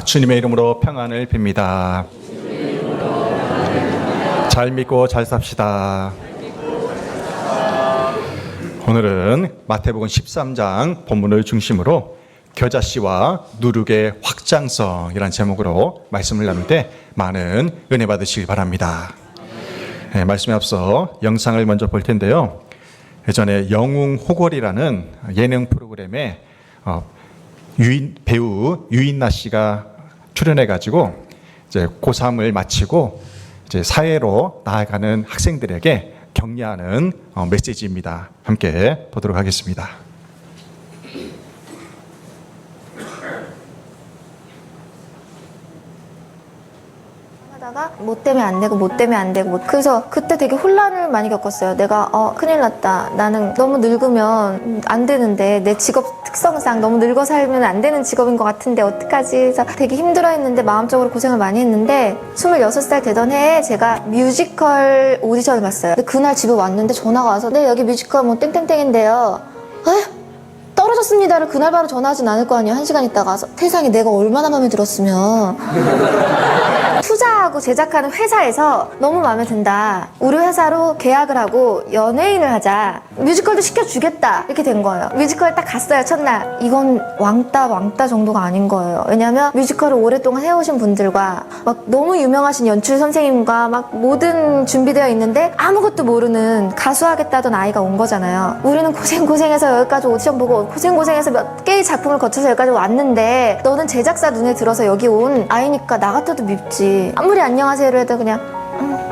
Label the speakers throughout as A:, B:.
A: 주님의 이름으로 평안을 빕니다. 잘 믿고 잘 삽시다. 오늘은 마태복음 13장 본문을 중심으로 겨자씨와 누룩의 확장성이라는 제목으로 말씀을 나눌 때 많은 은혜 받으시길 바랍니다. 말씀에 앞서 영상을 먼저 볼 텐데요. 예전에 영웅호걸이라는 예능 프로그램에 배우 유인나 씨가 출연해가지고 이제 고3을 마치고 이제 사회로 나아가는 학생들에게 격려하는 메시지입니다. 함께 보도록 하겠습니다.
B: 뭐 때문에 안 되고 뭐 때문에 안 되고 그래서 그때 되게 혼란을 많이 겪었어요. 내가 큰일 났다. 나는 너무 늙으면 안 되는데 내 직업 특성상 너무 늙어 살면 안 되는 직업인 것 같은데 어떡하지? 그래서 되게 힘들어했는데 마음적으로 고생을 많이 했는데 26살 되던 해에 제가 뮤지컬 오디션을 봤어요. 근데 그날 집에 왔는데 전화가 와서 네 여기 뮤지컬 뭐 땡땡땡인데요. 떨어졌습니다를 그날 바로 전화하진 않을 거 아니에요. 1시간 있다가 와서 세상에 내가 얼마나 마음에 들었으면 투자하고 제작하는 회사에서 너무 마음에 든다. 우리 회사로 계약을 하고 연예인을 하자. 뮤지컬도 시켜주겠다. 이렇게 된 거예요. 뮤지컬 딱 갔어요. 첫날. 이건 왕따 정도가 아닌 거예요. 왜냐면 뮤지컬을 오랫동안 해오신 분들과 막 너무 유명하신 연출 선생님과 막 모든 준비되어 있는데 아무것도 모르는 가수 하겠다던 아이가 온 거잖아요. 우리는 고생해서 여기까지 오디션 보고 고생해서 몇 개의 작품을 거쳐서 여기까지 왔는데 너는 제작사 눈에 들어서 여기 온 아이니까 나 같아도 밉지. 아무리 안녕하세요를 해도 그냥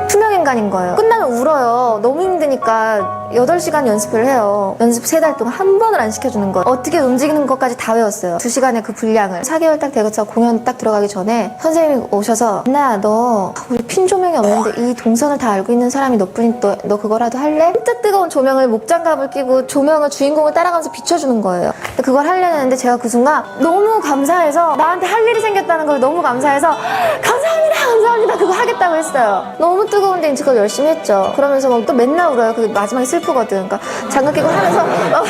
B: 투명인간인 거예요. 끝나면 울어요. 너무 힘드니까 8시간 연습을 해요. 연습 3달 동안 한 번을 안 시켜주는 거예요. 어떻게 움직이는 것까지 다 외웠어요. 2시간의 그 분량을. 4개월 딱 되고서 공연 딱 들어가기 전에 선생님이 오셔서 나 너 우리 핀 조명이 없는데 이 동선을 다 알고 있는 사람이 너뿐인 너 그거라도 할래? 진짜 뜨거운 조명을 목장갑을 끼고 조명을 주인공을 따라가면서 비춰주는 거예요. 그걸 하려고 했는데 제가 그 순간 너무 감사해서 나한테 할 일이 생겼다는 걸 너무 감사해서 감사합니다 그거 하겠다고 했어요. 너무 뜨거운데 이제 그걸 열심히 했죠. 그러면서 막 또 맨날 울어요. 그 마지막에 슬프거든. 그러니까 장갑 끼고 하면서 막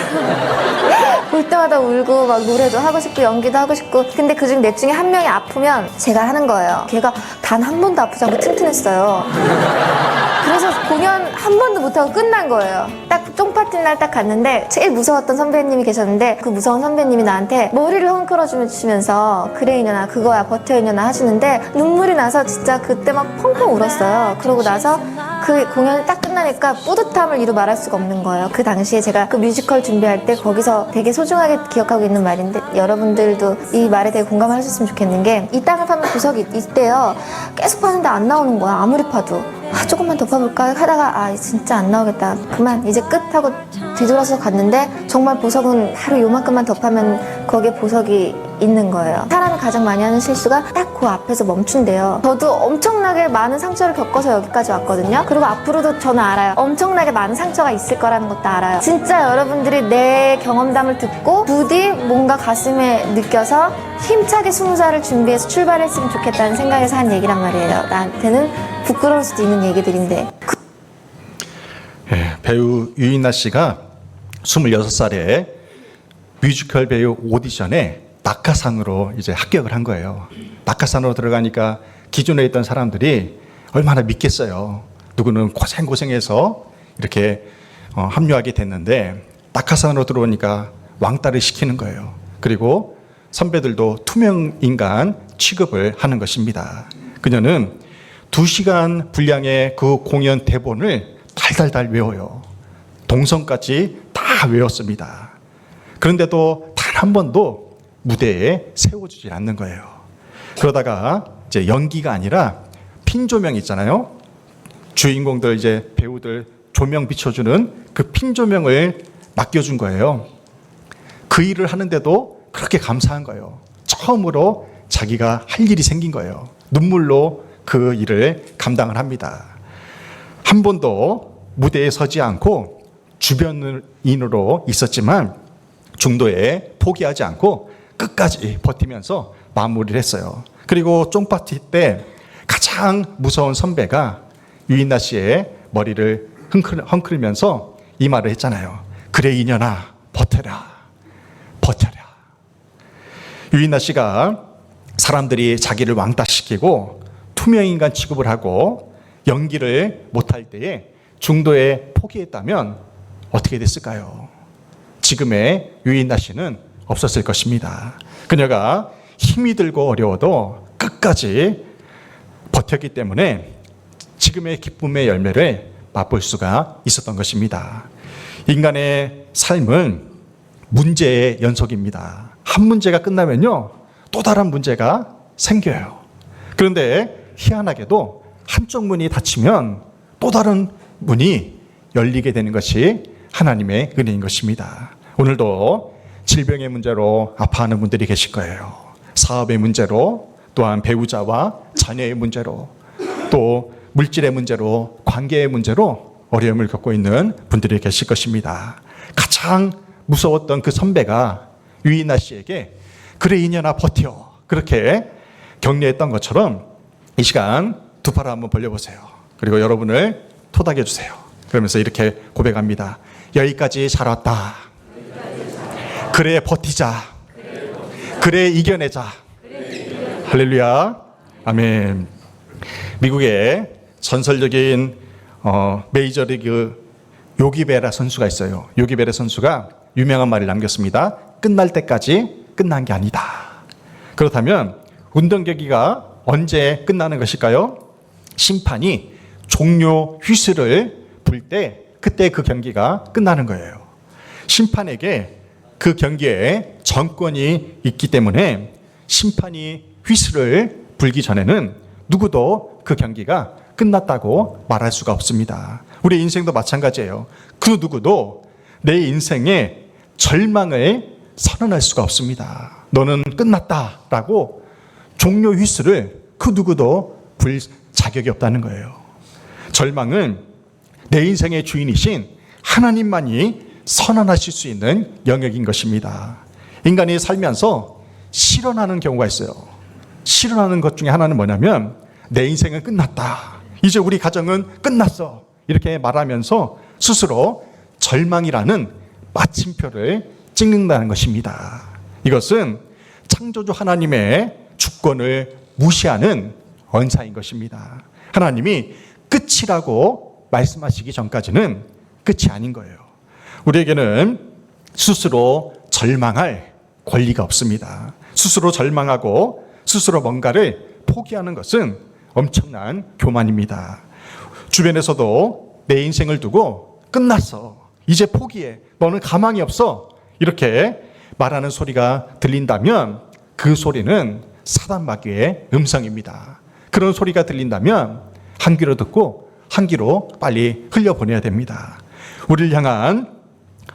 B: 볼 때마다 울고 막 노래도 하고 싶고 연기도 하고 싶고. 근데 그중 넷 중에 한 명이 아프면 제가 하는 거예요. 걔가 단 한 번도 아프지 않고 튼튼했어요. 그래서 공연 한 번도 못하고 끝난 거예요. 딱 쫑파티 날 딱 갔는데 제일 무서웠던 선배님이 계셨는데 그 무서운 선배님이 나한테 머리를 헝클어주시면서 그래 이년아 그거야 버텨 이년아 하시는데 눈물이 나서 진짜 그때 막 펑펑 울었어요. 그러고 나서 그 공연이 딱 끝나니까 뿌듯함을 이루 말할 수가 없는 거예요. 그 당시에 제가 그 뮤지컬 준비할 때 거기서 되게 소중하게 기억하고 있는 말인데 여러분들도 이 말에 대해 공감을 하셨으면 좋겠는 게 이 땅을 파면 구석이 있대요. 계속 파는데 안 나오는 거야. 아무리 파도. 조금만 더 파볼까 하다가 진짜 안 나오겠다. 그만 이제 끝 하고 뒤돌아서 갔는데 정말 보석은 하루 요만큼만 더 파면 거기에 보석이 있는 거예요. 사람이 가장 많이 하는 실수가 딱 그 앞에서 멈춘대요. 저도 엄청나게 많은 상처를 겪어서 여기까지 왔거든요. 그리고 앞으로도 저는 알아요. 엄청나게 많은 상처가 있을 거라는 것도 알아요. 진짜 여러분들이 내 경험담을 듣고 부디 뭔가 가슴에 느껴서 힘차게 20살을 준비해서 출발했으면 좋겠다는 생각에서 한 얘기란 말이에요. 나한테는 부끄러울 수도 있는 얘기들인데.
A: 배우 유인나 씨가 26살에 뮤지컬 배우 오디션에 낙하산으로 이제 합격을 한 거예요. 낙하산으로 들어가니까 기존에 있던 사람들이 얼마나 믿겠어요. 누구는 고생해서 이렇게 합류하게 됐는데 낙하산으로 들어오니까 왕따를 시키는 거예요. 그리고 선배들도 투명인간 취급을 하는 것입니다. 그녀는 2시간 분량의 그 공연 대본을 달달달 외워요. 동선까지 다 외웠습니다. 그런데도 단 한 번도 무대에 세워주지 않는 거예요. 그러다가 이제 연기가 아니라 핀 조명 있잖아요. 주인공들 이제 배우들 조명 비춰주는 그 핀 조명을 맡겨준 거예요. 그 일을 하는데도 그렇게 감사한 거예요. 처음으로 자기가 할 일이 생긴 거예요. 눈물로 그 일을 감당을 합니다. 한 번도 무대에 서지 않고 주변인으로 있었지만 중도에 포기하지 않고 끝까지 버티면서 마무리를 했어요. 그리고 쫑파티 때 가장 무서운 선배가 유인나 씨의 머리를 헝클면서 이 말을 했잖아요. 그래 이년아 버텨라. 유인나 씨가 사람들이 자기를 왕따시키고 투명인간 취급을 하고 연기를 못할 때에 중도에 포기했다면 어떻게 됐을까요? 지금의 유인나 씨는 없었을 것입니다. 그녀가 힘이 들고 어려워도 끝까지 버텼기 때문에 지금의 기쁨의 열매를 맛볼 수가 있었던 것입니다. 인간의 삶은 문제의 연속입니다. 한 문제가 끝나면요, 또 다른 문제가 생겨요. 그런데 희한하게도 한쪽 문이 닫히면 또 다른 문이 열리게 되는 것이 하나님의 은혜인 것입니다. 오늘도 질병의 문제로 아파하는 분들이 계실 거예요. 사업의 문제로, 또한 배우자와 자녀의 문제로, 또 물질의 문제로, 관계의 문제로 어려움을 겪고 있는 분들이 계실 것입니다. 가장 무서웠던 그 선배가 유인나 씨에게 그래 이년아 버텨, 그렇게 격려했던 것처럼 이 시간 두 팔을 한번 벌려보세요. 그리고 여러분을 토닥여 주세요. 그러면서 이렇게 고백합니다. 여기까지 잘 왔다. 그래 버티자. 그래 이겨내자. 할렐루야. 아멘. 미국의 전설적인 메이저리그 요기베라 선수가 있어요. 요기베라 선수가 유명한 말을 남겼습니다. 끝날 때까지 끝난 게 아니다. 그렇다면 운동 경기가 언제 끝나는 것일까요? 심판이 종료 휘슬을 불 때 그때 그 경기가 끝나는 거예요. 심판에게 그 경기에 전권이 있기 때문에 심판이 휘슬을 불기 전에는 누구도 그 경기가 끝났다고 말할 수가 없습니다. 우리 인생도 마찬가지예요. 그 누구도 내 인생에 절망을 선언할 수가 없습니다. 너는 끝났다라고 종료 휘슬을 그 누구도 불 자격이 없다는 거예요. 절망은 내 인생의 주인이신 하나님만이 선언하실 수 있는 영역인 것입니다. 인간이 살면서 실현하는 경우가 있어요. 실현하는 것 중에 하나는 뭐냐면 내 인생은 끝났다. 이제 우리 가정은 끝났어. 이렇게 말하면서 스스로 절망이라는 마침표를 찍는다는 것입니다. 이것은 창조주 하나님의 주권을 무시하는 언사인 것입니다. 하나님이 끝이라고 말씀하시기 전까지는 끝이 아닌 거예요. 우리에게는 스스로 절망할 권리가 없습니다. 스스로 절망하고 스스로 뭔가를 포기하는 것은 엄청난 교만입니다. 주변에서도 내 인생을 두고 끝났어. 이제 포기해. 너는 가망이 없어. 이렇게 말하는 소리가 들린다면 그 소리는 사단 마귀의 음성입니다. 그런 소리가 들린다면 한 귀로 듣고 한 귀로 빨리 흘려보내야 됩니다. 우리를 향한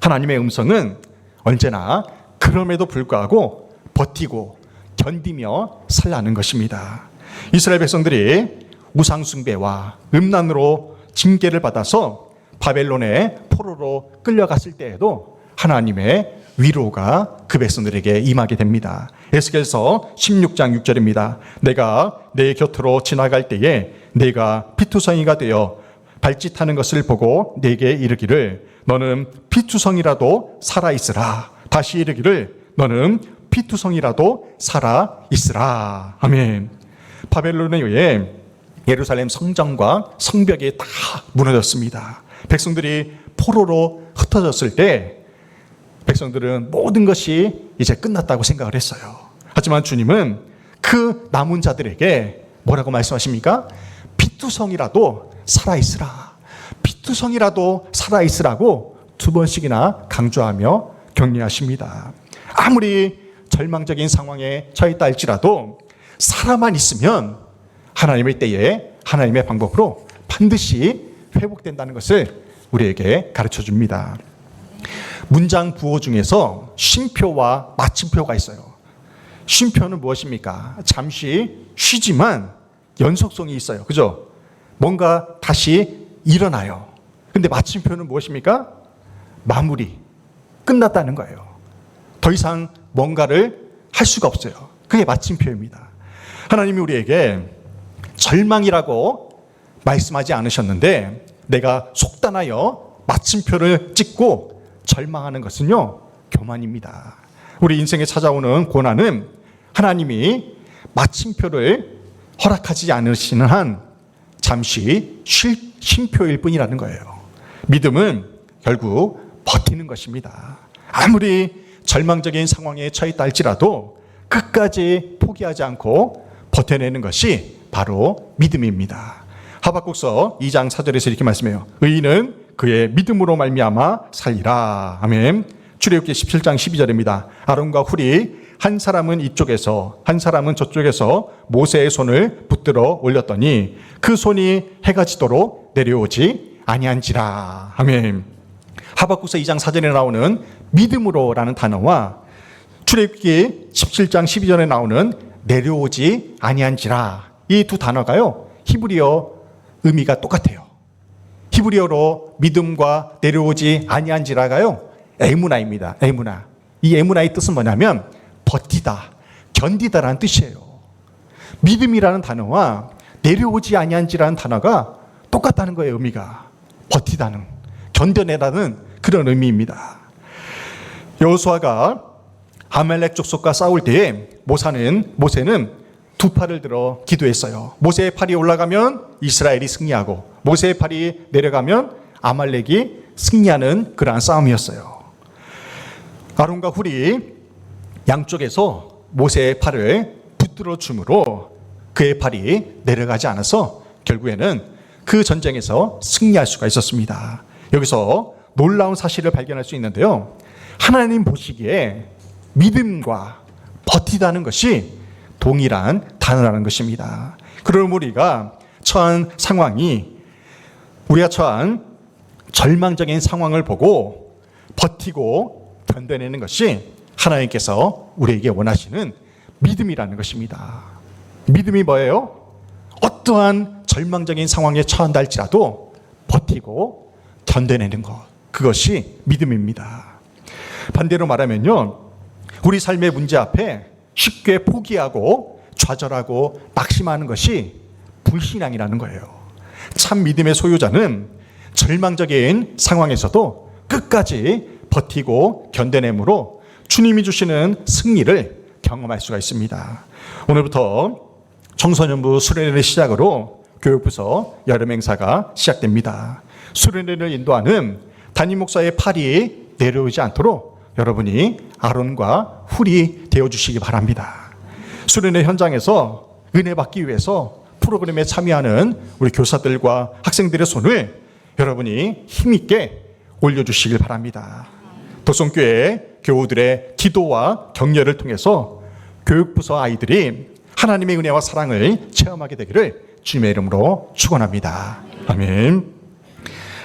A: 하나님의 음성은 언제나 그럼에도 불구하고 버티고 견디며 살라는 것입니다. 이스라엘 백성들이 우상숭배와 음란으로 징계를 받아서 바벨론의 포로로 끌려갔을 때에도 하나님의 위로가 그 백성들에게 임하게 됩니다. 에스겔서 16장 6절입니다. 내가 내 곁으로 지나갈 때에 내가 피투성이가 되어 발짓하는 것을 보고 내게 이르기를 너는 피투성이라도 살아있으라. 다시 이르기를 너는 피투성이라도 살아있으라. 아멘. 바벨론에 의해 예루살렘 성전과 성벽이 다 무너졌습니다. 백성들이 포로로 흩어졌을 때 백성들은 모든 것이 이제 끝났다고 생각을 했어요. 하지만 주님은 그 남은 자들에게 뭐라고 말씀하십니까? 피투성이라도 살아있으라. 피투성이라도 살아있으라고 두 번씩이나 강조하며 격려하십니다. 아무리 절망적인 상황에 처했다 할지라도 살아만 있으면 하나님의 때에 하나님의 방법으로 반드시 회복된다는 것을 우리에게 가르쳐 줍니다. 문장 부호 중에서 쉼표와 마침표가 있어요. 쉼표는 무엇입니까? 잠시 쉬지만 연속성이 있어요. 그죠? 뭔가 다시 일어나요. 근데 마침표는 무엇입니까? 마무리. 끝났다는 거예요. 더 이상 뭔가를 할 수가 없어요. 그게 마침표입니다. 하나님이 우리에게 절망이라고 말씀하지 않으셨는데 내가 속단하여 마침표를 찍고 절망하는 것은요, 교만입니다. 우리 인생에 찾아오는 고난은 하나님이 마침표를 허락하지 않으시는 한 잠시 쉼표일 뿐이라는 거예요. 믿음은 결국 버티는 것입니다. 아무리 절망적인 상황에 처했다 할지라도 끝까지 포기하지 않고 버텨내는 것이 바로 믿음입니다. 하박국서 2장 4절에서 이렇게 말씀해요. 의인은 그의 믿음으로 말미암아 살리라. 아멘. 출애굽기 17장 12절입니다. 아론과 훌이 한 사람은 이쪽에서 한 사람은 저쪽에서 모세의 손을 붙들어 올렸더니 그 손이 해가 지도록 내려오지 아니한지라. 아멘. 하박국서 2장 4절에 나오는 믿음으로라는 단어와 출애굽기 17장 12절에 나오는 내려오지 아니한지라, 이 두 단어가요 히브리어 의미가 똑같아요. 히브리어로 믿음과 내려오지 아니한지라가요 에무나입니다. 에무나. 이 에무나의 뜻은 뭐냐면 버티다, 견디다라는 뜻이에요. 믿음이라는 단어와 내려오지 아니한지라는 단어가 똑같다는 거예요. 의미가 버티다는, 견뎌내라는 그런 의미입니다. 여호수아가 아말렉 족속과 싸울 때에 모세는 두 팔을 들어 기도했어요. 모세의 팔이 올라가면 이스라엘이 승리하고 모세의 팔이 내려가면 아말렉이 승리하는 그러한 싸움이었어요. 아론과 훌이 양쪽에서 모세의 팔을 붙들어 줌으로 그의 팔이 내려가지 않아서 결국에는 그 전쟁에서 승리할 수가 있었습니다. 여기서 놀라운 사실을 발견할 수 있는데요. 하나님 보시기에 믿음과 버티다는 것이 동일한 단어라는 것입니다. 그럼 우리가 처한 절망적인 상황을 보고 버티고 견뎌내는 것이 하나님께서 우리에게 원하시는 믿음이라는 것입니다. 믿음이 뭐예요? 어떠한 절망적인 상황에 처한다 할지라도 버티고 견뎌내는 것, 그것이 믿음입니다. 반대로 말하면요, 우리 삶의 문제 앞에 쉽게 포기하고 좌절하고 낙심하는 것이 불신앙이라는 거예요. 참 믿음의 소유자는 절망적인 상황에서도 끝까지 버티고 견뎌내므로 주님이 주시는 승리를 경험할 수가 있습니다. 오늘부터 청소년부 수련회를 시작으로 교육부서 여름 행사가 시작됩니다. 수련회를 인도하는 담임 목사의 팔이 내려오지 않도록 여러분이 아론과 훌이 되어주시기 바랍니다. 수련회 현장에서 은혜 받기 위해서 프로그램에 참여하는 우리 교사들과 학생들의 손을 여러분이 힘있게 올려주시길 바랍니다. 도성교회 교우들의 기도와 격려를 통해서 교육부서 아이들이 하나님의 은혜와 사랑을 체험하게 되기를 주님의 이름으로 축원합니다. 아멘.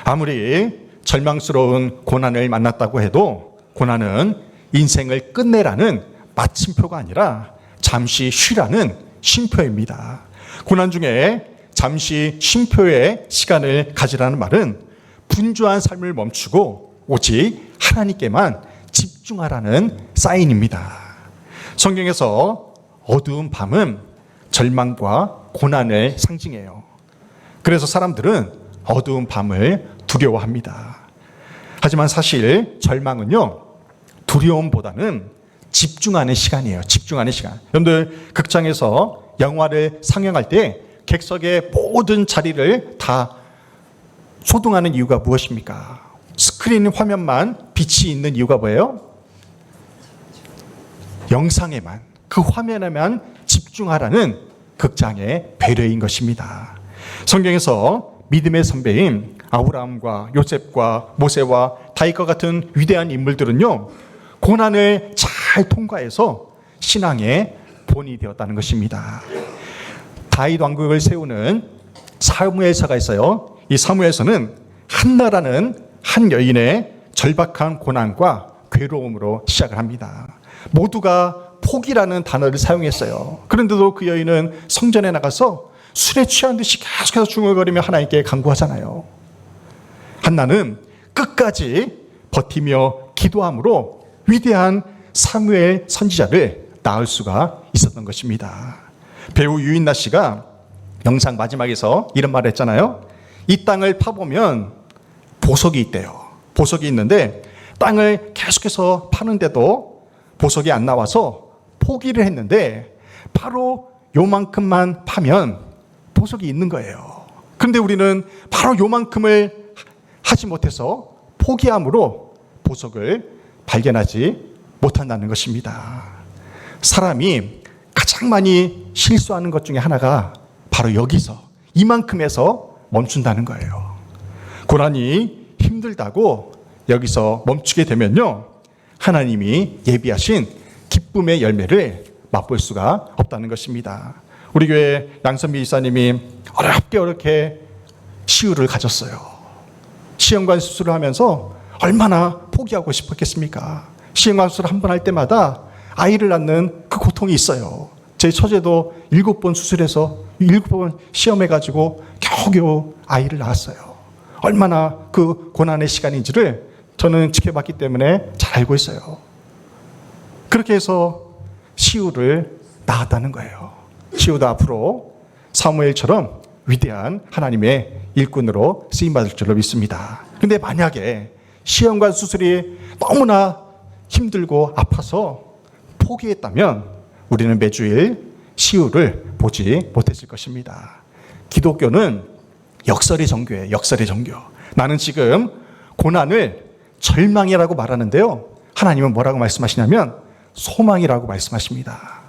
A: 아무리 절망스러운 고난을 만났다고 해도 고난은 인생을 끝내라는 마침표가 아니라 잠시 쉬라는 쉼표입니다. 고난 중에 잠시 쉼표의 시간을 가지라는 말은 분주한 삶을 멈추고 오직 하나님께만 집중하라는 사인입니다. 성경에서 어두운 밤은 절망과 고난을 상징해요. 그래서 사람들은 어두운 밤을 두려워합니다. 하지만 사실 절망은요, 두려움보다는 집중하는 시간이에요. 집중하는 시간. 여러분들 극장에서 영화를 상영할 때 객석의 모든 자리를 다 소등하는 이유가 무엇입니까? 스크린 화면만 빛이 있는 이유가 뭐예요? 영상에만, 그 화면에만 집중하라는 극장의 배려인 것입니다. 성경에서 믿음의 선배인 아브라함과 요셉과 모세와 다윗과 같은 위대한 인물들은요, 고난을 잘 통과해서 신앙의 본이 되었다는 것입니다. 다윗 왕국을 세우는 사무엘서가 있어요. 이 사무엘서는 한나라는 한 여인의 절박한 고난과 괴로움으로 시작을 합니다. 모두가 포기라는 단어를 사용했어요. 그런데도 그 여인은 성전에 나가서 술에 취한 듯이 계속해서 중얼거리며 하나님께 간구하잖아요. 한나는 끝까지 버티며 기도함으로 위대한 사무엘 선지자를 낳을 수가 있었던 것입니다. 배우 유인나 씨가 영상 마지막에서 이런 말을 했잖아요. 이 땅을 파보면 보석이 있대요. 보석이 있는데 땅을 계속해서 파는데도 보석이 안 나와서 포기를 했는데 바로 요만큼만 파면 보석이 있는 거예요. 그런데 우리는 바로 요만큼을 하지 못해서 포기함으로 보석을 발견하지 못한다는 것입니다. 사람이 가장 많이 실수하는 것 중에 하나가 바로 여기서 이만큼에서 멈춘다는 거예요. 고난이 힘들다고 여기서 멈추게 되면요, 하나님이 예비하신 기쁨의 열매를 맛볼 수가 없다는 것입니다. 우리 교회 양선미 이사님이 어렵게 시우를 가졌어요. 시험관 수술을 하면서 얼마나 포기하고 싶었겠습니까? 시험관 수술을 한 번 할 때마다 아이를 낳는 그 고통이 있어요. 제 처제도 7번 수술해서 7번 시험해가지고 겨우겨우 아이를 낳았어요. 얼마나 그 고난의 시간인지를 저는 지켜봤기 때문에 잘 알고 있어요. 그렇게 해서 시우를 낳았다는 거예요. 시우도 앞으로 사무엘처럼 위대한 하나님의 일꾼으로 쓰임받을 줄로 믿습니다. 근데 만약에 시험관 수술이 너무나 힘들고 아파서 포기했다면 우리는 매주일 시우를 보지 못했을 것입니다. 기독교는 역설의 종교예요. 역설의 종교. 나는 지금 고난을 절망이라고 말하는데요, 하나님은 뭐라고 말씀하시냐면 소망이라고 말씀하십니다.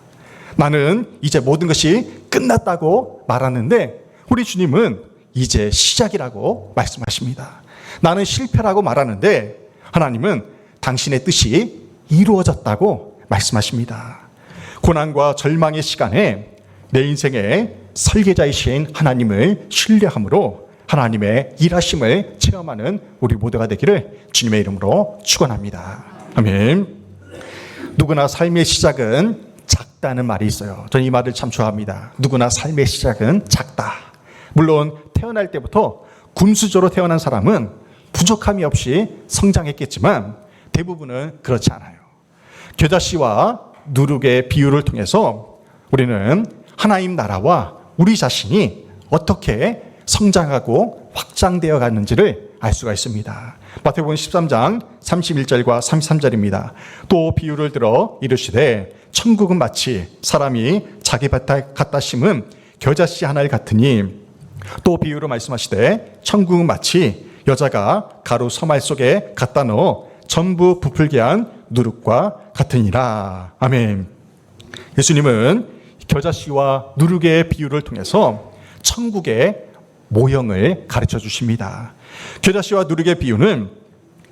A: 나는 이제 모든 것이 끝났다고 말하는데 우리 주님은 이제 시작이라고 말씀하십니다. 나는 실패라고 말하는데 하나님은 당신의 뜻이 이루어졌다고 말씀하십니다. 고난과 절망의 시간에 내 인생의 설계자이신 하나님을 신뢰함으로 하나님의 일하심을 체험하는 우리 모두가 되기를 주님의 이름으로 축원합니다. 아멘. 누구나 삶의 시작은 작다는 말이 있어요. 저는 이 말을 참 좋아합니다. 누구나 삶의 시작은 작다. 물론 태어날 때부터 금수저로 태어난 사람은 부족함이 없이 성장했겠지만 대부분은 그렇지 않아요. 겨자씨와 누룩의 비유를 통해서 우리는 하나님 나라와 우리 자신이 어떻게 성장하고 확장되어 가는지를 알 수가 있습니다. 마태복음 13장 31절과 33절입니다. 또 비유를 들어 이르시되 천국은 마치 사람이 자기 밭에 갖다 심은 겨자씨 하나를 같으니, 또 비유로 말씀하시되 천국은 마치 여자가 가루 서말 속에 갖다 넣어 전부 부풀게 한 누룩과 같으니라. 아멘. 예수님은 겨자씨와 누룩의 비유를 통해서 천국의 모형을 가르쳐 주십니다. 겨자씨와 누룩의 비유는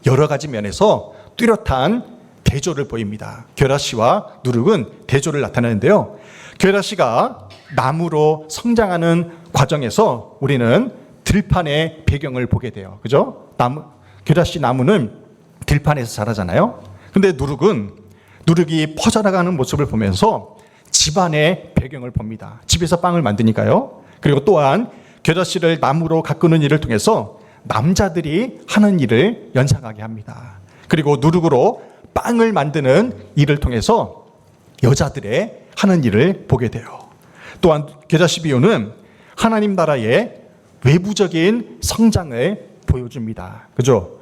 A: 여러 가지 면에서 뚜렷한 대조를 보입니다. 겨자씨와 누룩은 대조를 나타내는데요, 겨자씨가 나무로 성장하는 과정에서 우리는 들판의 배경을 보게 돼요. 그죠? 겨자씨 나무는 들판에서 자라잖아요. 근데 누룩이 퍼져나가는 모습을 보면서 집안의 배경을 봅니다. 집에서 빵을 만드니까요. 그리고 또한 겨자씨를 나무로 가꾸는 일을 통해서 남자들이 하는 일을 연상하게 합니다. 그리고 누룩으로 빵을 만드는 일을 통해서 여자들의 하는 일을 보게 돼요. 또한 겨자씨 비유는 하나님 나라의 외부적인 성장을 보여줍니다. 그죠?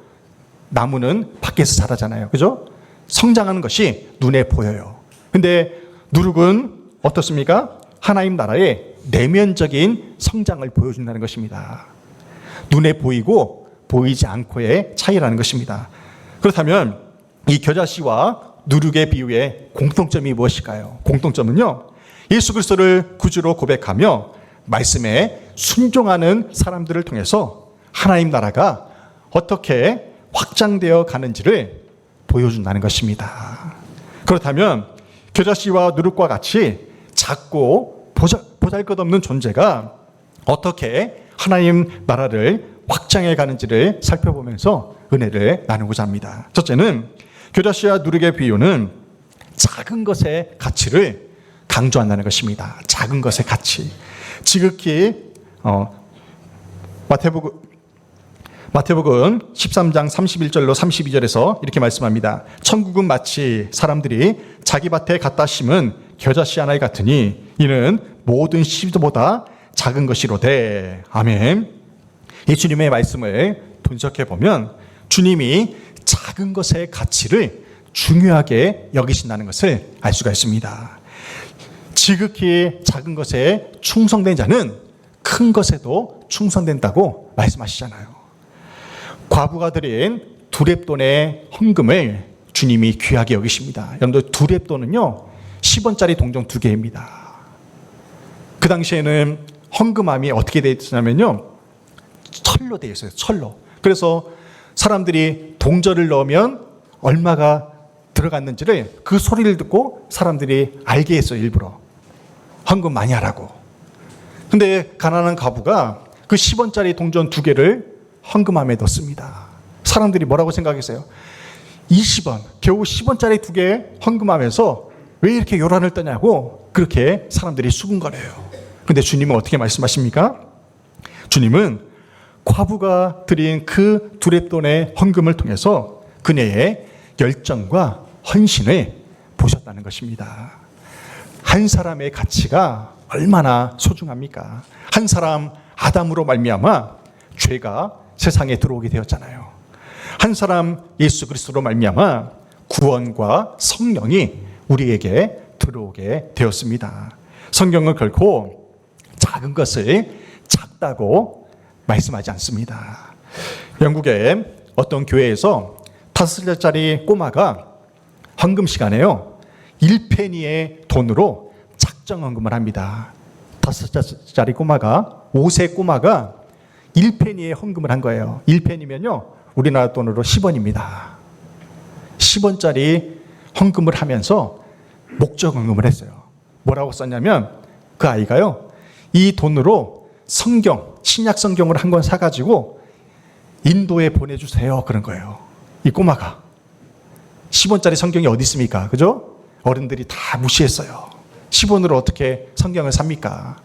A: 나무는 밖에서 자라잖아요. 그죠? 성장하는 것이 눈에 보여요. 근데 누룩은 어떻습니까? 하나님 나라의 내면적인 성장을 보여준다는 것입니다. 눈에 보이고 보이지 않고의 차이라는 것입니다. 그렇다면 이 겨자씨와 누룩의 비유의 공통점이 무엇일까요? 공통점은요, 예수 그리스도를 구주로 고백하며 말씀에 순종하는 사람들을 통해서 하나님 나라가 어떻게 확장되어 가는지를 보여준다는 것입니다. 그렇다면 겨자씨와 누룩과 같이 작고 보잘것없는 존재가 어떻게 하나님 나라를 확장해 가는지를 살펴보면서 은혜를 나누고자 합니다. 첫째는 겨자씨와 누룩의 비유는 작은 것의 가치를 강조한다는 것입니다. 작은 것의 가치. 지극히 마태복음 13장 31절로 32절에서 이렇게 말씀합니다. 천국은 마치 사람들이 자기 밭에 갖다 심은 겨자씨 하나 같으니 이는 모든 씨보다 작은 것이로되. 아멘. 이 주님의 말씀을 분석해 보면 주님이 작은 것의 가치를 중요하게 여기신다는 것을 알 수가 있습니다. 지극히 작은 것에 충성된 자는 큰 것에도 충성된다고 말씀하시잖아요. 과부가 드린 두렙돈의 헌금을 주님이 귀하게 여기십니다. 여러분들 두렙돈은요 10원짜리 동전 2개입니다. 그 당시에는 헌금함이 어떻게 되어 있었냐면요 철로 되어 있어요. 철로. 그래서 사람들이 동전을 넣으면 얼마가 들어갔는지를 그 소리를 듣고 사람들이 알게 했어요. 일부러 헌금 많이 하라고. 근데 가난한 과부가 그 10원짜리 동전 2개를 헌금함에 넣습니다. 사람들이 뭐라고 생각했어요? 20원, 겨우 10원짜리 2개 헌금하면서 왜 이렇게 요란을 떠냐고 그렇게 사람들이 수군거려요. 근데 주님은 어떻게 말씀하십니까? 주님은 과부가 드린 그 두렙돈의 헌금을 통해서 그녀의 열정과 헌신을 보셨다는 것입니다. 한 사람의 가치가 얼마나 소중합니까? 한 사람 아담으로 말미암아 죄가 세상에 들어오게 되었잖아요. 한 사람 예수 그리스도로 말미암아 구원과 성령이 우리에게 들어오게 되었습니다. 성경은 결코 작은 것을 작다고 말씀하지 않습니다. 영국의 어떤 교회에서 5살짜리 꼬마가 헌금 시간에요 1페니의 돈으로 작정 헌금을 합니다. 5살짜리 꼬마가 5세 꼬마가 1페니의 헌금을 한 거예요. 1페니면요 우리나라 돈으로 10원입니다. 10원짜리 헌금을 하면서 목적 헌금을 했어요. 뭐라고 썼냐면 그 아이가요 이 돈으로 성경, 신약 성경을 한 권 사가지고 인도에 보내주세요 그런 거예요. 이 꼬마가 10원짜리 성경이 어디 있습니까? 그죠? 어른들이 다 무시했어요. 10원으로 어떻게 성경을 삽니까?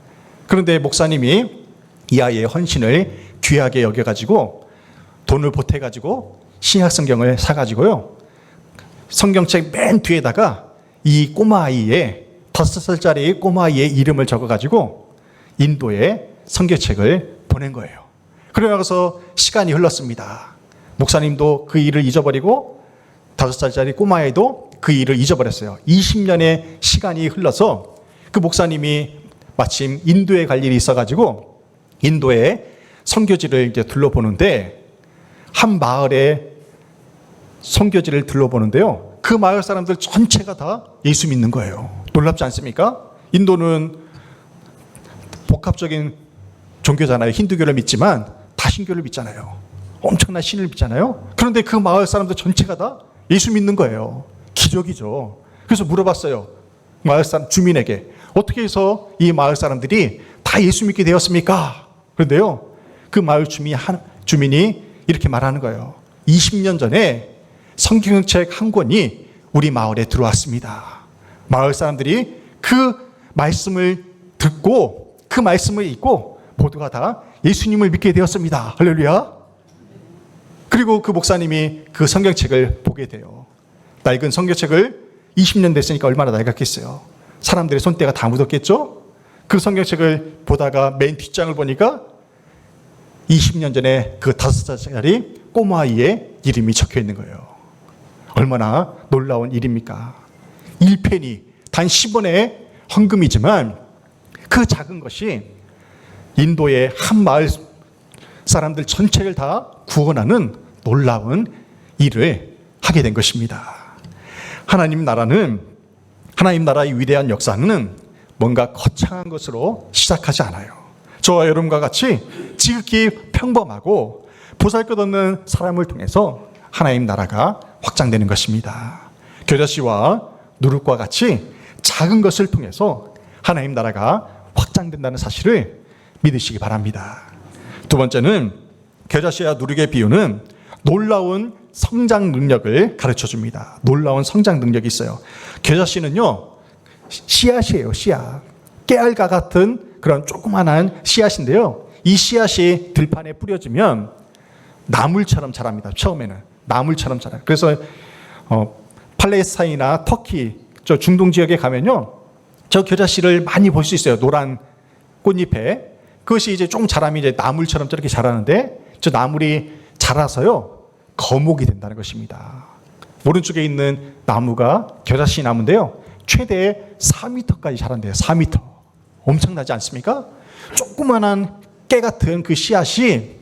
A: 그런데 목사님이 이 아이의 헌신을 귀하게 여겨가지고 돈을 보태가지고 신약 성경을 사가지고요 성경책 맨 뒤에다가 이 꼬마 아이의 5살짜리 꼬마 아이의 이름을 적어가지고 인도에 성경책을 보낸 거예요. 그러고 나서 시간이 흘렀습니다. 목사님도 그 일을 잊어버리고 5살짜리 꼬마애도 그 일을 잊어버렸어요. 20년의 시간이 흘러서 그 목사님이 마침 인도에 갈 일이 있어가지고 인도에 선교지를 이제 둘러보는데 한 마을에 선교지를 둘러보는데요. 그 마을 사람들 전체가 다 예수 믿는 거예요. 놀랍지 않습니까? 인도는 복합적인 종교잖아요. 힌두교를 믿지만 다신교를 믿잖아요. 엄청난 신을 믿잖아요. 그런데 그 마을 사람들 전체가 다 예수 믿는 거예요. 기적이죠. 그래서 물어봤어요. 마을 사람 주민에게 어떻게 해서 이 마을 사람들이 다 예수 믿게 되었습니까? 그런데요. 그 마을 주민이 이렇게 말하는 거예요. 20년 전에 성경책 한 권이 우리 마을에 들어왔습니다. 마을 사람들이 그 말씀을 듣고 그 말씀을 읽고 모두가 다 예수님을 믿게 되었습니다. 할렐루야. 그리고 그 목사님이 그 성경책을 보게 돼요. 낡은 성경책을 20년 됐으니까 얼마나 낡았겠어요. 사람들의 손때가 다 묻었겠죠. 그 성경책을 보다가 맨 뒷장을 보니까 20년 전에 그 5살짜리 꼬마아이의 이름이 적혀 있는 거예요. 얼마나 놀라운 일입니까? 1페니, 단 10원의 헌금이지만 그 작은 것이 인도의 한 마을 사람들 전체를 다 구원하는 놀라운 일을 하게 된 것입니다. 하나님 나라의 위대한 역사는 뭔가 거창한 것으로 시작하지 않아요. 저와 여러분과 같이 지극히 평범하고 보잘것없는 사람을 통해서 하나님 나라가 확장되는 것입니다. 겨자씨와 누룩과 같이 작은 것을 통해서 하나님 나라가 확장된다는 사실을 믿으시기 바랍니다. 두 번째는 겨자씨와 누룩의 비유는 놀라운 성장 능력을 가르쳐 줍니다. 놀라운 성장 능력이 있어요. 겨자씨는요, 씨앗이에요, 씨앗. 깨알과 같은 그런 조그만한 씨앗인데요. 이 씨앗이 들판에 뿌려지면 나물처럼 자랍니다. 처음에는 나물처럼 자라요. 그래서 팔레스타인이나 터키, 저 중동 지역에 가면요, 저 겨자씨를 많이 볼 수 있어요. 노란 꽃잎에. 그것이 이제 좀 자라면 이제 나물처럼 저렇게 자라는데 저 나물이 자라서요, 거목이 된다는 것입니다. 오른쪽에 있는 나무가 겨자씨 나무인데요. 최대 4m까지 자란대요. 4m. 엄청나지 않습니까? 조그만한 깨 같은 그 씨앗이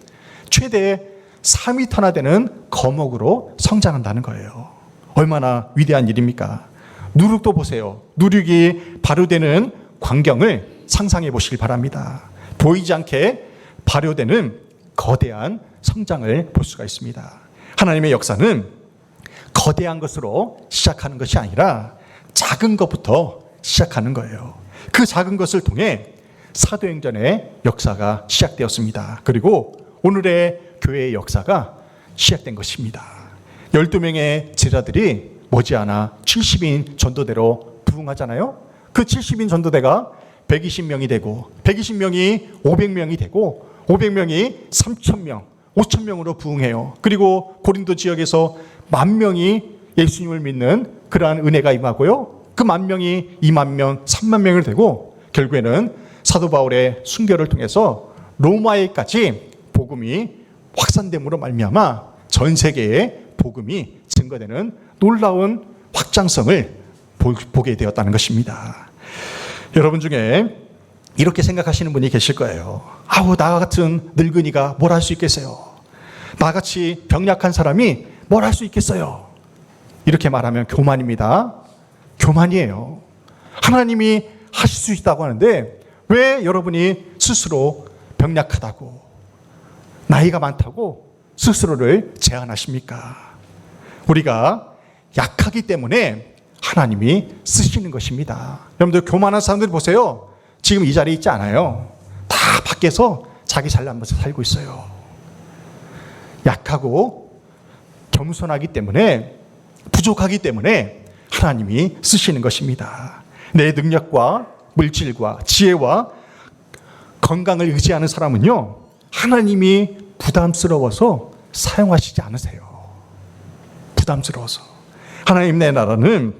A: 최대 4m나 되는 거목으로 성장한다는 거예요. 얼마나 위대한 일입니까? 누룩도 보세요. 누룩이 발효되는 광경을 상상해 보시길 바랍니다. 보이지 않게 발효되는 거대한 성장을 볼 수가 있습니다. 하나님의 역사는 거대한 것으로 시작하는 것이 아니라 작은 것부터 시작하는 거예요. 그 작은 것을 통해 사도행전의 역사가 시작되었습니다. 그리고 오늘의 교회의 역사가 시작된 것입니다. 12명의 제자들이 머지않아 70인 전도대로 부흥하잖아요. 그 70인 전도대가 120명이 되고 120명이 500명이 되고 500명이 3,000명, 5,000명으로 부흥해요. 그리고 고린도 지역에서 10,000명이 예수님을 믿는 그러한 은혜가 임하고요. 그 10,000명이 20,000명, 30,000명이 되고 결국에는 사도 바울의 순교를 통해서 로마에까지 복음이 확산됨으로 말미암아 전 세계에 복음이 증거되는 놀라운 확장성을 보게 되었다는 것입니다. 여러분 중에 이렇게 생각하시는 분이 계실 거예요. 아우, 나 같은 늙은이가 뭘 할 수 있겠어요? 나같이 병약한 사람이 뭘 할 수 있겠어요? 이렇게 말하면 교만입니다. 교만이에요. 하나님이 하실 수 있다고 하는데 왜 여러분이 스스로 병약하다고, 나이가 많다고 스스로를 제한하십니까? 우리가 약하기 때문에 하나님이 쓰시는 것입니다. 여러분들 교만한 사람들 보세요. 지금 이 자리에 있지 않아요. 다 밖에서 자기 잘나면서 살고 있어요. 약하고 겸손하기 때문에, 부족하기 때문에 하나님이 쓰시는 것입니다. 내 능력과 물질과 지혜와 건강을 의지하는 사람은요, 하나님이 부담스러워서 사용하시지 않으세요. 부담스러워서. 하나님의 나라는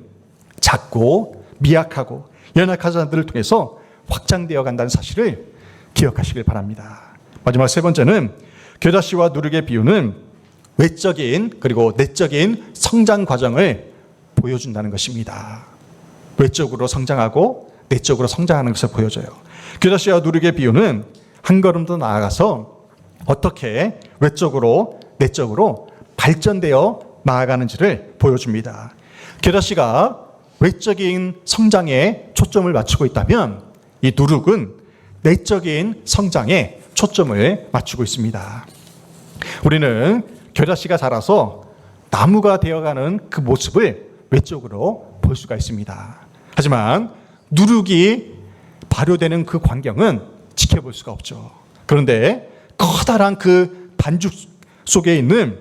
A: 작고 미약하고 연약한 자들을 통해서 확장되어 간다는 사실을 기억하시길 바랍니다. 마지막 세 번째는 겨자씨와 누룩의 비유는 외적인 그리고 내적인 성장 과정을 보여준다는 것입니다. 외적으로 성장하고 내적으로 성장하는 것을 보여줘요. 겨자씨와 누룩의 비유는 한 걸음 더 나아가서 어떻게 외적으로 내적으로 발전되어 나아가는지를 보여줍니다. 겨자씨가 외적인 성장에 초점을 맞추고 있다면 이 누룩은 내적인 성장에 초점을 맞추고 있습니다. 우리는 겨자씨가 자라서 나무가 되어가는 그 모습을 외적으로 볼 수가 있습니다. 하지만 누룩이 발효되는 그 광경은 지켜볼 수가 없죠. 그런데 커다란 그 반죽 속에 있는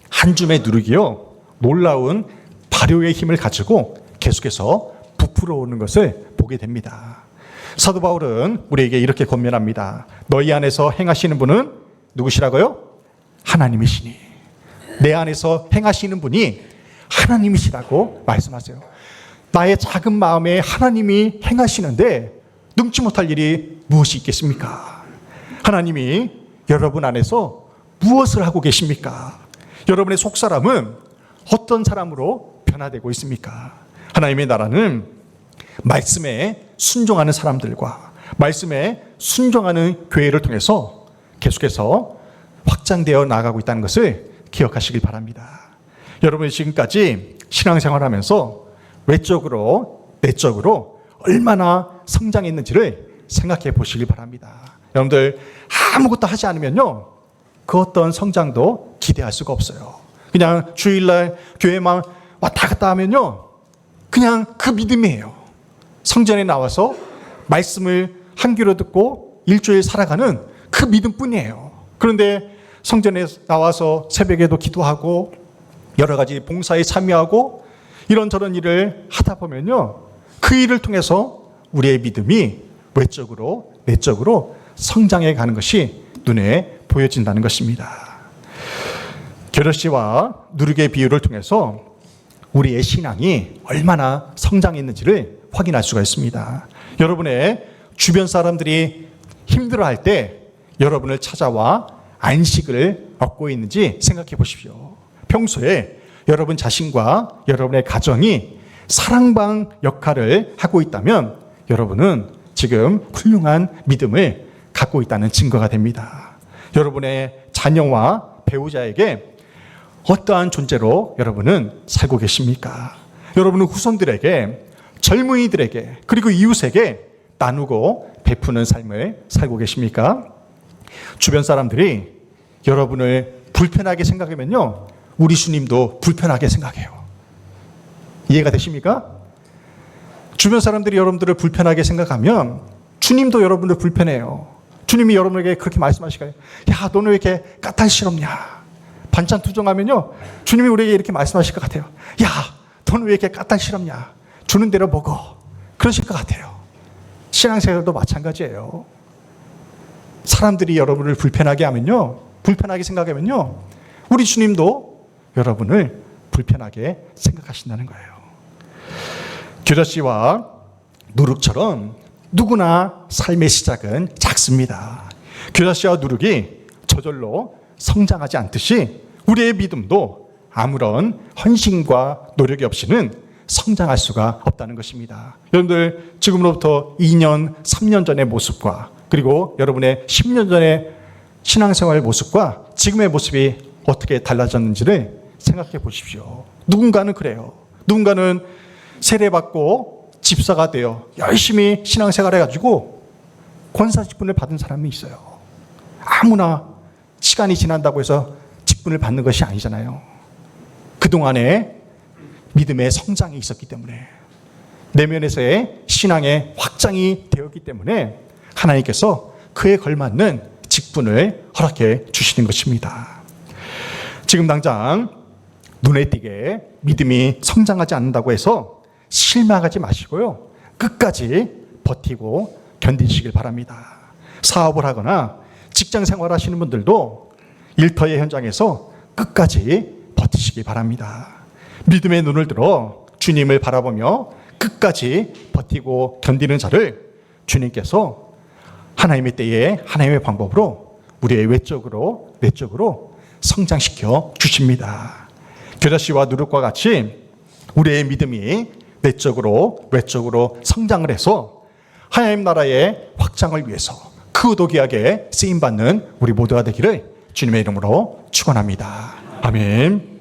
A: 한 줌의 누룩이요, 놀라운 발효의 힘을 가지고 계속해서 부풀어 오는 것을 보게 됩니다. 사도 바울은 우리에게 이렇게 권면합니다. 너희 안에서 행하시는 분은 누구시라고요? 하나님이시니. 내 안에서 행하시는 분이 하나님이시라고 말씀하세요. 나의 작은 마음에 하나님이 행하시는데 능치 못할 일이 무엇이 있겠습니까? 하나님이 여러분 안에서 무엇을 하고 계십니까? 여러분의 속사람은 어떤 사람으로 변화되고 있습니까? 하나님의 나라는 말씀에 순종하는 사람들과 말씀에 순종하는 교회를 통해서 계속해서 확장되어 나가고 있다는 것을 기억하시길 바랍니다. 여러분이 지금까지 신앙생활하면서 외적으로 내적으로 얼마나 성장했는지를 생각해 보시길 바랍니다. 여러분들 아무것도 하지 않으면요, 그 어떤 성장도 기대할 수가 없어요. 그냥 주일날 교회만 왔다 갔다 하면요, 그냥 그 믿음이에요. 성전에 나와서 말씀을 한 귀로 듣고 일주일 살아가는 그 믿음뿐이에요. 그런데 성전에 나와서 새벽에도 기도하고 여러 가지 봉사에 참여하고 이런저런 일을 하다 보면요, 그 일을 통해서 우리의 믿음이 외적으로 내적으로 성장해 가는 것이 눈에 보여진다는 것입니다. 겨자씨와 누룩의 비유를 통해서 우리의 신앙이 얼마나 성장했는지를 확인할 수가 있습니다. 여러분의 주변 사람들이 힘들어할 때 여러분을 찾아와 안식을 얻고 있는지 생각해 보십시오. 평소에 여러분 자신과 여러분의 가정이 사랑방 역할을 하고 있다면 여러분은 지금 훌륭한 믿음을 갖고 있다는 증거가 됩니다. 여러분의 자녀와 배우자에게 어떠한 존재로 여러분은 살고 계십니까? 여러분은 후손들에게, 젊은이들에게, 그리고 이웃에게 나누고 베푸는 삶을 살고 계십니까? 주변 사람들이 여러분을 불편하게 생각하면요, 우리 주님도 불편하게 생각해요. 이해가 되십니까? 주변 사람들이 여러분들을 불편하게 생각하면 주님도 여러분을 불편해요. 주님이 여러분에게 그렇게 말씀하시가요. 야, 너는 왜 이렇게 까탈스럽냐? 반찬 투정하면요, 주님이 우리에게 이렇게 말씀하실 것 같아요. 야, 너는 왜 이렇게 까탈스럽냐? 주는 대로 먹어. 그러실 것 같아요. 신앙생활도 마찬가지예요. 사람들이 여러분을 불편하게 하면요, 불편하게 생각하면요, 우리 주님도 여러분을 불편하게 생각하신다는 거예요. 규자 씨와 누룩처럼 누구나 삶의 시작은 작습니다. 규자 씨와 누룩이 저절로 성장하지 않듯이 우리의 믿음도 아무런 헌신과 노력이 없이는 성장할 수가 없다는 것입니다. 여러분들 지금으로부터 2년, 3년 전의 모습과 그리고 여러분의 10년 전의 신앙생활 모습과 지금의 모습이 어떻게 달라졌는지를 생각해 보십시오. 누군가는 그래요. 누군가는 세례받고 집사가 되어 열심히 신앙생활 해가지고 권사 직분을 받은 사람이 있어요. 아무나 시간이 지난다고 해서 직분을 받는 것이 아니잖아요. 그동안에 믿음의 성장이 있었기 때문에, 내면에서의 신앙의 확장이 되었기 때문에 하나님께서 그에 걸맞는 직분을 허락해 주시는 것입니다. 지금 당장 눈에 띄게 믿음이 성장하지 않는다고 해서 실망하지 마시고요, 끝까지 버티고 견디시길 바랍니다. 사업을 하거나 직장 생활하시는 분들도 일터의 현장에서 끝까지 버티시기 바랍니다. 믿음의 눈을 들어 주님을 바라보며 끝까지 버티고 견디는 자를 주님께서 하나님의 때에 하나님의 방법으로 우리의 외적으로 내적으로 성장시켜 주십니다. 규자 씨와 누룩과 같이 우리의 믿음이 내적으로 외적으로 성장을 해서 하나님 나라의 확장을 위해서 그도기하게 쓰임받는 우리 모두가 되기를 주님의 이름으로 축원합니다. 아멘.